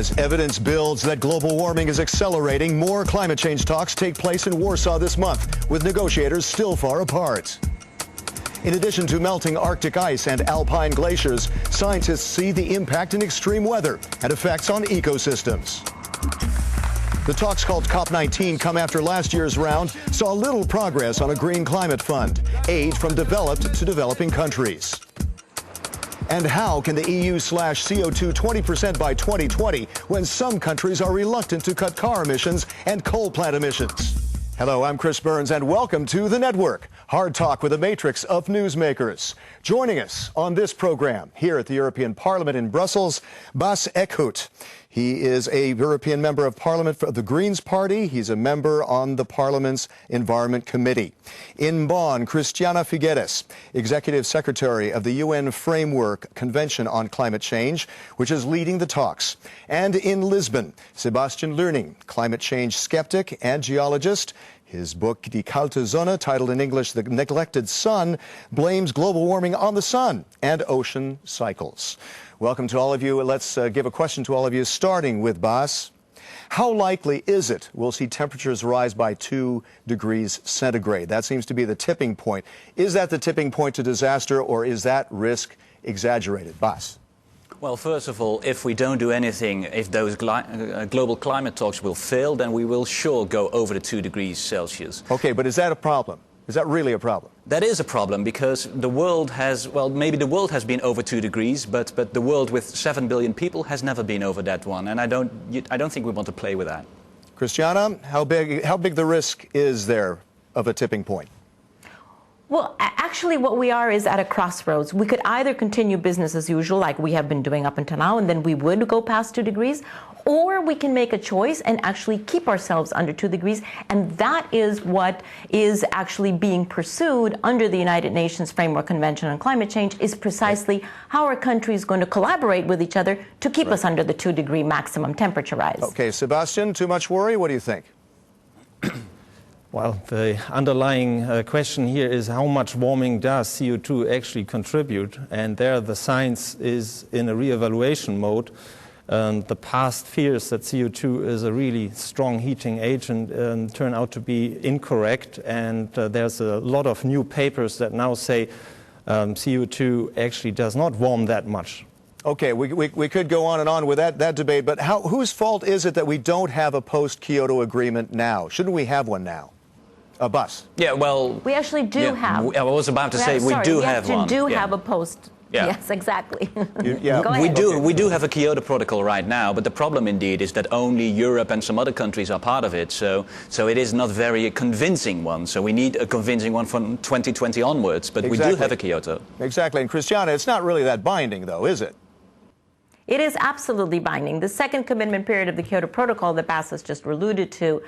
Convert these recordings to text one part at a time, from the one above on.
As evidence builds that global warming is accelerating, more climate change talks take place in Warsaw this month, with negotiators still far apart. In addition to melting Arctic ice and Alpine glaciers, scientists see the impact in extreme weather and effects on ecosystems. The talks, called COP19, come after last year's round saw little progress on a green climate fund, aid from developed to developing countries. And how can the EU slash CO2 20% by 2020 when some countries are reluctant to cut car emissions and coal plant emissions? Hello, I'm Chris Burns, and welcome to The Network, hard talk with a matrix of newsmakers. Joining us on this program here at the European Parliament in Brussels, Bas Eickhout. He is a European Member of Parliament for the Greens Party. He's a member on the Parliament's Environment Committee. In Bonn, Christiana Figueres, Executive Secretary of the UN Framework Convention on Climate Change, which is leading the talks. And in Lisbon, Sebastian Learning, climate change skeptic and geologist. His book, Die Kalte Sonne, titled in English The Neglected Sun, blames global warming on the sun and ocean cycles. Welcome to all of you. Let's give a question to all of you, starting with Bas. How likely is it we'll see temperatures rise by 2 degrees centigrade? That seems to be the tipping point. Is that the tipping point to disaster, or is that risk exaggerated? Bas. Well, first of all, if we don't do anything, if those global climate talks will fail, then we will sure go over the 2 degrees Celsius. Okay, but is that a problem? Is that really a problem? That is a problem because the world has, well, maybe the world has been over 2 degrees, but the world with 7 billion people has never been over that one. And I don't think we want to play with that. Christiana, how big the risk is there of a tipping point? Well, actually what we are is at a crossroads. We could either continue business as usual, like we have been doing up until now, and then we would go past 2 degrees, or we can make a choice and actually keep ourselves under 2 degrees, and that is what is actually being pursued under the United Nations Framework Convention on Climate Change, is precisely how are countries going to collaborate with each other to keep us under the 2 degree maximum temperature rise. Okay, Sebastian, too much worry? What do you think? Well, the underlying question here is how much warming does CO2 actually contribute? And there the science is in a re-evaluation mode. The past fears that CO2 is a really strong heating agent turn out to be incorrect. And there's a lot of new papers that now say CO2 actually does not warm that much. Okay, we could go on and on with that debate, but whose fault is it that we don't have a post-Kyoto agreement now? Shouldn't we have one now? A Bus. Yeah, well... We actually do have... I was about to say we do have one. We do have a post... Yeah. Yes, exactly. We do have a Kyoto Protocol right now, but the problem indeed is that only Europe and some other countries are part of it, so it is not very convincing one. So we need a convincing one from 2020 onwards, but Exactly. we do have a Kyoto. Exactly. And Christiana, it's not really that binding, though, is it? It is absolutely binding. The second commitment period of the Kyoto Protocol that Bas has just alluded to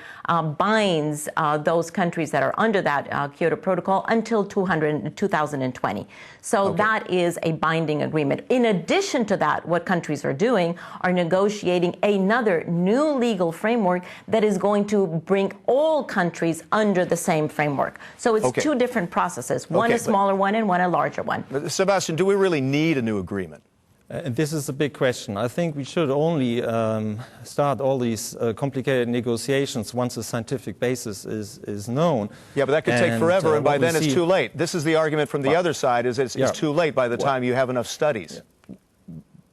binds those countries that are under that Kyoto Protocol until 2020. So Okay. that is a binding agreement. In addition to that, what countries are doing are negotiating another new legal framework that is going to bring all countries under the same framework. So it's two different processes, one a smaller one and one a larger one. Sebastian, do we really need a new agreement? This is a big question. I think we should only start all these complicated negotiations once the scientific basis is known. Yeah, but that could take forever, and by then it's too late. This is the argument from the other side, is it's too late by the time you have enough studies.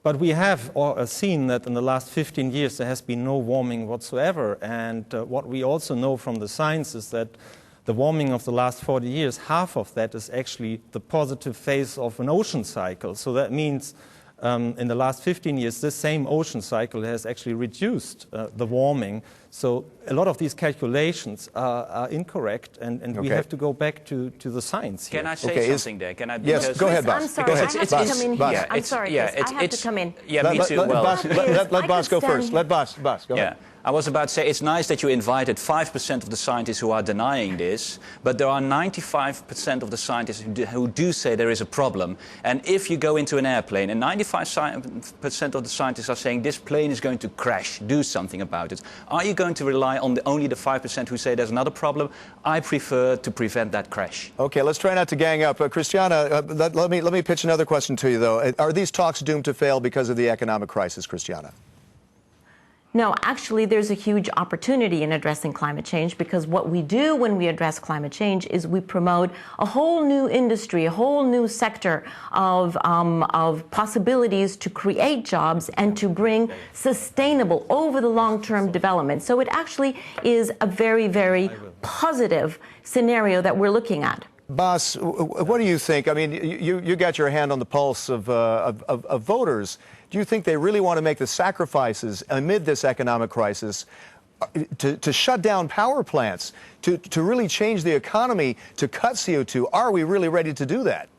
But we have seen that in the last 15 years there has been no warming whatsoever. And what we also know from the science is that the warming of the last 40 years, half of that is actually the positive phase of an ocean cycle. So that means in the last 15 years, this same ocean cycle has actually reduced the warming. So a lot of these calculations are incorrect, and we have to go back to the science here. Can I say something there? Can I? Yes, go ahead, Bas. I'm sorry, I have to come in here. I'm sorry, I have to come in. Yeah, me too. Let Bas go first. Let Bas go ahead. I was about to say, it's nice that you invited 5% of the scientists who are denying this, but there are 95% of the scientists who do say there is a problem. And if you go into an airplane, and 95% of the scientists are saying this plane is going to crash, do something about it. Are you going to rely on only the 5% who say there's another problem? I prefer to prevent that crash. Okay, let's try not to gang up. Christiana, let me pitch another question to you, though. Are these talks doomed to fail because of the economic crisis, Christiana? No, actually, there's a huge opportunity in addressing climate change, because what we do when we address climate change is we promote a whole new industry, a whole new sector of possibilities to create jobs and to bring sustainable, over the long-term development. So it actually is a very, very positive scenario that we're looking at. Bas, what do you think? I mean, you got your hand on the pulse of voters. Do you think they really want to make the sacrifices amid this economic crisis to shut down power plants, to really change the economy, to cut CO2? Are we really ready to do that?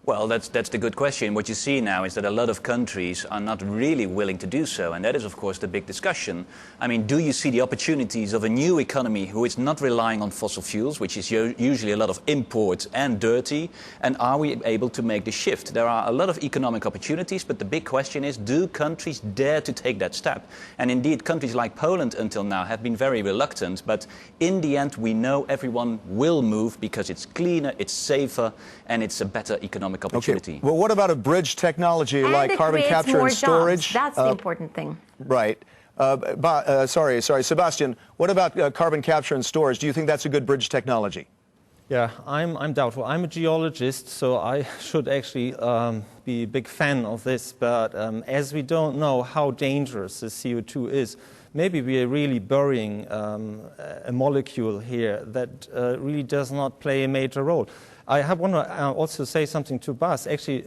Well, that's the good question. What you see now is that a lot of countries are not really willing to do so, and that is, of course, the big discussion. I mean, do you see the opportunities of a new economy who is not relying on fossil fuels, which is usually a lot of imports and dirty, and are we able to make the shift? There are a lot of economic opportunities, but the big question is, do countries dare to take that step? And indeed, countries like Poland until now have been very reluctant, but in the end, we know everyone will move because it's cleaner, it's safer, and it's a better economic opportunity. Okay. Well, what about a bridge technology like carbon capture and storage? That's the important thing. Right. Sorry, Sebastian, what about carbon capture and storage? Do you think that's a good bridge technology? Yeah, I'm doubtful. I'm a geologist, so I should actually be a big fan of this. But as we don't know how dangerous the CO2 is, maybe we are really burying a molecule here that really does not play a major role. I want to also say something to Bas. Actually,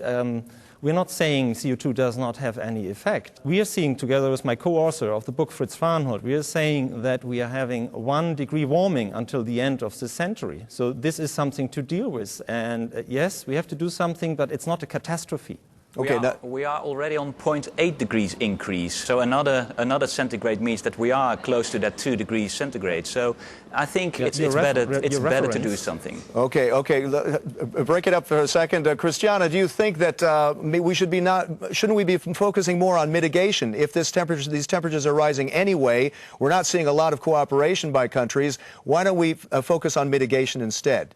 we're not saying CO2 does not have any effect. We are seeing, together with my co-author of the book, Fritz Farnholt, we are saying that we are having 1 degree warming until the end of the century. So this is something to deal with. And yes, we have to do something, but it's not a catastrophe. Okay, we are already on 0.8 degrees increase, so another centigrade means that we are close to that 2 degrees centigrade. So I think it's better to do something. Okay. Break it up for a second. Christiana, do you think that shouldn't we be focusing more on mitigation? If these temperatures are rising anyway, we're not seeing a lot of cooperation by countries. Why don't we focus on mitigation instead?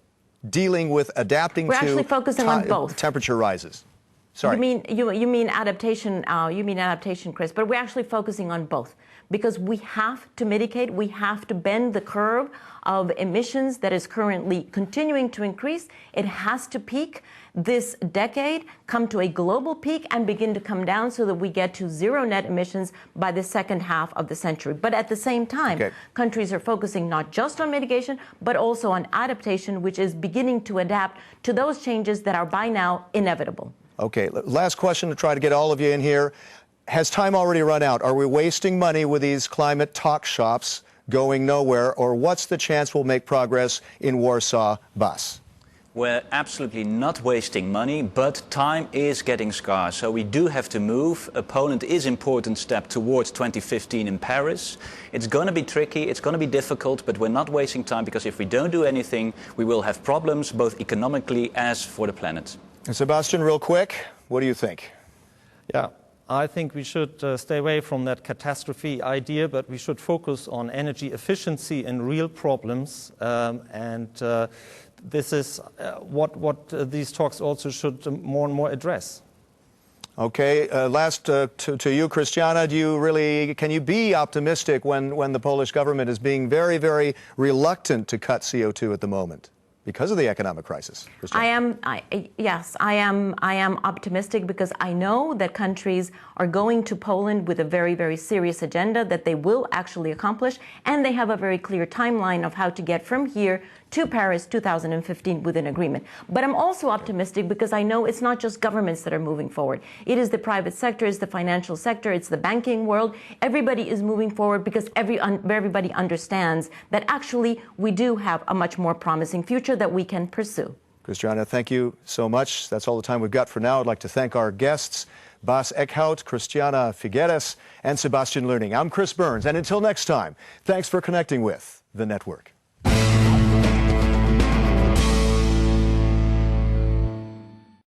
Dealing with adapting to actually focusing on both. Temperature rises. Sorry. You mean adaptation? You mean adaptation, Chris? But we're actually focusing on both, because we have to mitigate. We have to bend the curve of emissions that is currently continuing to increase. It has to peak this decade, come to a global peak, and begin to come down so that we get to zero net emissions by the second half of the century. But at the same time, countries are focusing not just on mitigation, but also on adaptation, which is beginning to adapt to those changes that are by now inevitable. Okay, last question to try to get all of you in here. Has time already run out? Are we wasting money with these climate talk shops going nowhere, or what's the chance we'll make progress in Warsaw? Bas? We're absolutely not wasting money, but time is getting scarce. So we do have to move. Poland is an important step towards 2015 in Paris. It's going to be tricky, it's going to be difficult, but we're not wasting time, because if we don't do anything, we will have problems both economically as for the planet. Sebastian, real quick, what do you think? Yeah, I think we should stay away from that catastrophe idea, but we should focus on energy efficiency and real problems. This is what these talks also should more and more address. Okay, last to you, Christiana, can you be optimistic when the Polish government is being very, very reluctant to cut CO2 at the moment? Because of the economic crisis. Yes, I am optimistic, because I know that countries are going to Poland with a very, very serious agenda that they will actually accomplish, and they have a very clear timeline of how to get from here to Paris 2015 with an agreement. But I'm also optimistic because I know it's not just governments that are moving forward. It is the private sector, it's the financial sector, it's the banking world. Everybody is moving forward because everybody understands that actually we do have a much more promising future that we can pursue. Christiana, thank you so much. That's all the time we've got for now. I'd like to thank our guests, Bas Eickhout, Christiana Figueres, and Sebastian Leuning. I'm Chris Burns, and until next time, thanks for connecting with The Network.